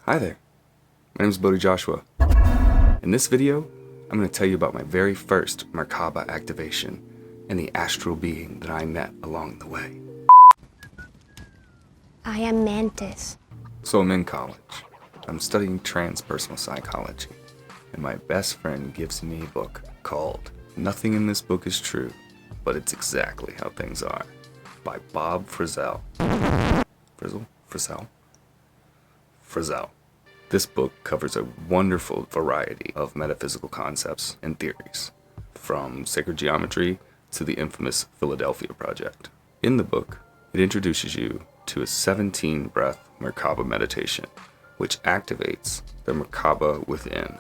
Hi there, my name is Bodhi Joshua. In this video, I'm going to tell you about my very first Merkaba activation and the astral being that I met along the way. I am Mantis. So I'm in college. I'm studying transpersonal psychology, and my best friend gives me a book called Nothing in This Book is True, but It's Exactly How Things Are by Bob Frissell. Frissell. This book covers a wonderful variety of metaphysical concepts and theories, from sacred geometry to the infamous Philadelphia Project. In the book, it introduces you to a 17-breath Merkaba meditation, which activates the Merkaba within,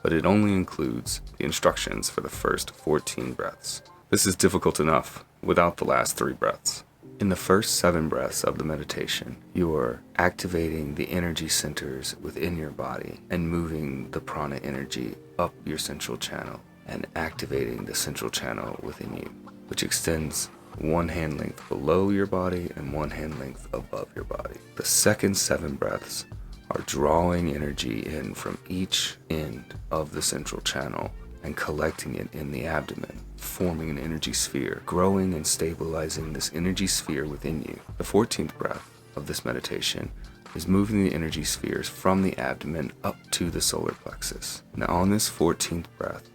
but it only includes the instructions for the first 14 breaths. This is difficult enough without the last 3 breaths. In the first 7 breaths of the meditation, you are activating the energy centers within your body and moving the prana energy up your central channel and activating the central channel within you, which extends 1 hand length below your body and 1 hand length above your body. The second 7 breaths are drawing energy in from each end of the central channel and collecting it in the abdomen, forming an energy sphere, growing and stabilizing this energy sphere within you. The 14th breath of this meditation is moving the energy spheres from the abdomen up to the solar plexus. Now on this 14th breath,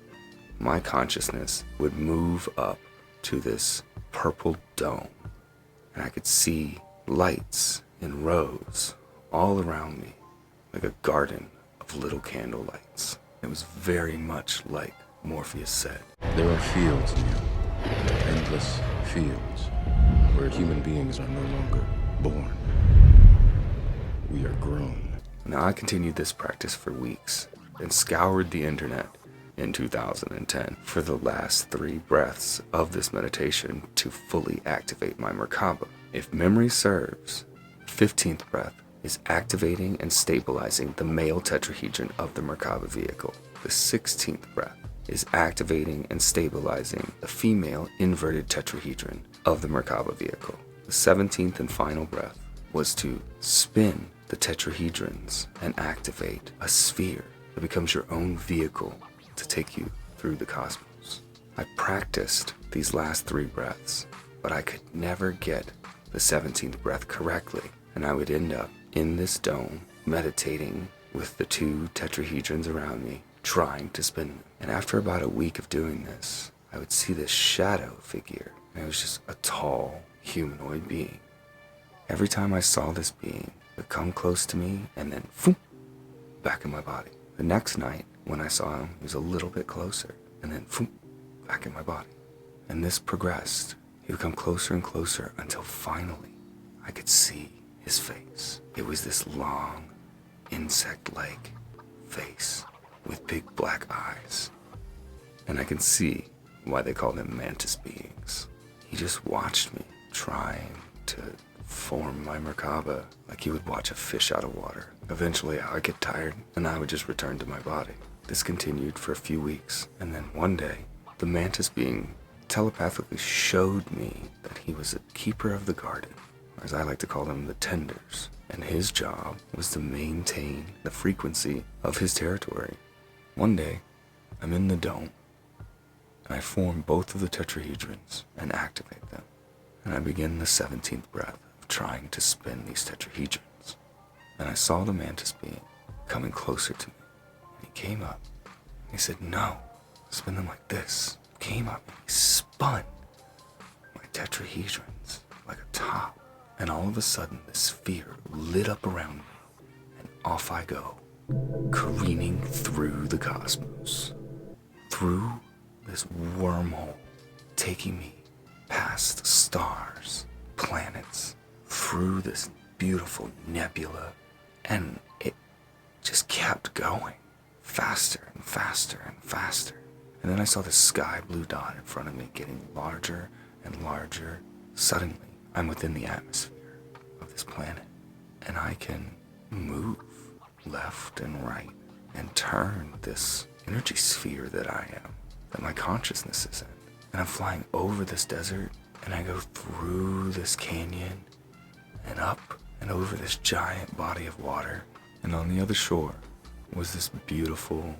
my consciousness would move up to this purple dome, and I could see lights in rows all around me, like a garden of little candle lights. It was very much like Morpheus said. There are fields new, endless fields, where human beings are no longer born. We are grown. Now I continued this practice for weeks and scoured the internet in 2010 for the last 3 breaths of this meditation to fully activate my Merkaba. If memory serves, the 15th breath is activating and stabilizing the male tetrahedron of the Merkaba vehicle. The 16th breath is activating and stabilizing the female inverted tetrahedron of the Merkaba vehicle. The 17th and final breath was to spin the tetrahedrons and activate a sphere that becomes your own vehicle to take you through the cosmos. I practiced these last 3 breaths, but I could never get the 17th breath correctly, and I would end up in this dome meditating with the 2 tetrahedrons around me, trying to spin them. And after about a week of doing this, I would see this shadow figure, and it was just a tall humanoid being. Every time I saw this being, it would come close to me and then phoom, back in my body. The next night, when I saw him, he was a little bit closer, and then phoom, back in my body. And this progressed. He would come closer and closer until finally I could see his face. It was this long, insect-like face with big black eyes. And I can see why they called him Mantis Beings. He just watched me trying to form my Merkaba like he would watch a fish out of water. Eventually I would get tired and I would just return to my body. This continued for a few weeks, and then one day the Mantis Being telepathically showed me that he was a keeper of the garden, or as I like to call them, the tenders, and his job was to maintain the frequency of his territory. One day, I'm in the dome, and I form both of the tetrahedrons and activate them, and I begin the 17th breath of trying to spin these tetrahedrons. And I saw the Mantis Being coming closer to me, and he came up, and he said, "No, spin them like this." He came up, and he spun my tetrahedrons like a top, and all of a sudden, the sphere lit up around me, and off I go, careening through the cosmos, through this wormhole, taking me past stars, planets, through this beautiful nebula, and it just kept going, faster and faster and faster. And then I saw this sky blue dot in front of me getting larger and larger. Suddenly, I'm within the atmosphere of this planet, and I can move left and right and turn this energy sphere that I am, that my consciousness is in. And I'm flying over this desert, and I go through this canyon and up and over this giant body of water, And on the other shore was this beautiful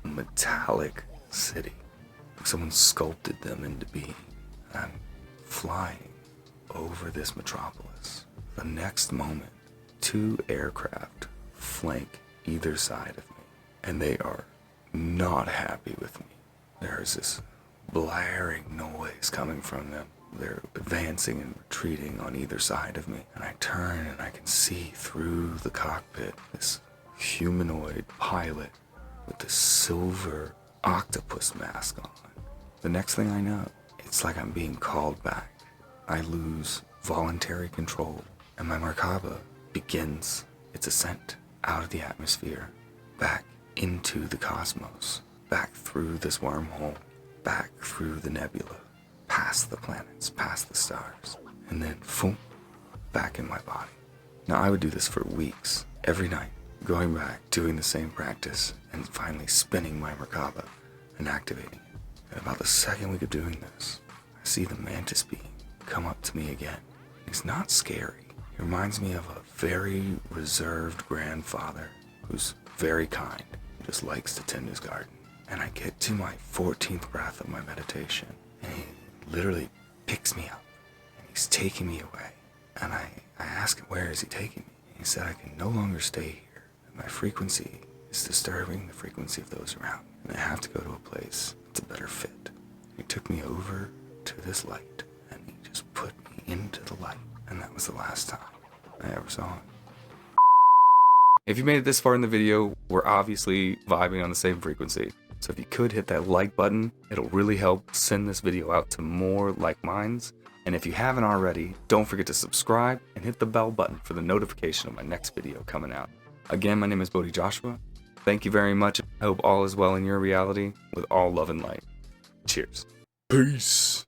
metallic city. Someone sculpted them into being. I'm flying over this metropolis. The next moment, 2 aircraft flank either side of me, and they are not happy with me. There's this blaring noise coming from them. They're advancing and retreating on either side of me, and I turn and I can see through the cockpit this humanoid pilot with this silver octopus mask on. The next thing I know, it's like I'm being called back. I lose voluntary control, and my Merkaba begins its ascent out of the atmosphere, back into the cosmos, back through this wormhole, back through the nebula, past the planets, past the stars, and then boom, back in my body. Now I would do this for weeks, every night, going back, doing the same practice, and finally spinning my Merkaba and activating it. And about the second week of doing this, I see the Mantis Being come up to me again. He's not scary. He reminds me of a very reserved grandfather who's very kind, who just likes to tend his garden. And I get to my 14th breath of my meditation, and he literally picks me up, and he's taking me away. And I ask him, where is he taking me? And he said, I can no longer stay here. My frequency is disturbing the frequency of those around me, and I have to go to a place that's a better fit. He took me over to this light, and he just put me into the light, and that was the last time I ever saw him. If you made it this far in the video, we're obviously vibing on the same frequency. So if you could hit that like button, it'll really help send this video out to more like minds. And if you haven't already, don't forget to subscribe and hit the bell button for the notification of my next video coming out. Again, my name is Bodhi Joshua. Thank you very much. I hope all is well in your reality with all love and light. Cheers. Peace.